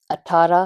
18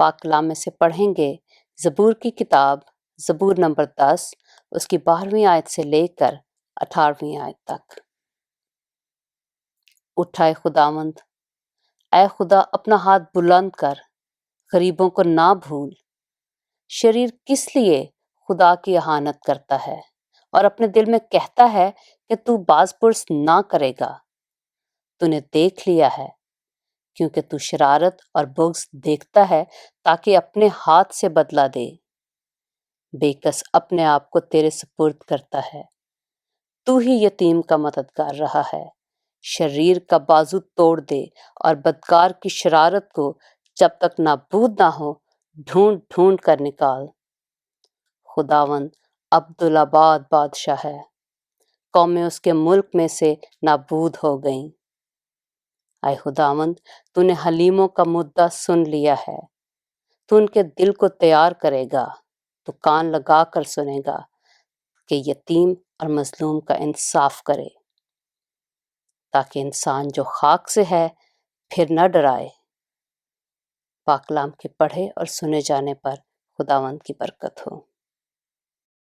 پاک کلام میں سے پڑھیں گے زبور کی کتاب زبور نمبر 10 اس کی 12ویں آیت سے لے کر 18ویں آیت تک۔ اٹھائے خداوند، اے خدا اپنا ہاتھ بلند کر، غریبوں کو نہ بھول۔ شریر کس لیے خدا کی اہانت کرتا ہے اور اپنے دل میں کہتا ہے کہ تو باز پرس نہ کرے گا۔ تو نے دیکھ لیا ہے کیونکہ تو شرارت اور بغض دیکھتا ہے تاکہ اپنے ہاتھ سے بدلہ دے۔ بے کس اپنے آپ کو تیرے سپرد کرتا ہے، تو ہی یتیم کا مددگار رہا ہے۔ شریر کا بازو توڑ دے اور بدکار کی شرارت کو جب تک نابود نہ ہو ڈھونڈ ڈھونڈ کر نکال۔ خداوند عبدالآباد بادشاہ ہے، قومیں اس کے ملک میں سے نابود ہو گئیں۔ اے خداوند، تو نے حلیموں کا مدعا سن لیا ہے، تو ان کے دل کو تیار کرے گا، تو کان لگا کر سنے گا کہ یتیم اور مظلوم کا انصاف کرے، تاکہ انسان جو خاک سے ہے پھر نہ ڈرائے۔ پاک کلام کے پڑھے اور سنے جانے پر خداوند کی برکت ہو۔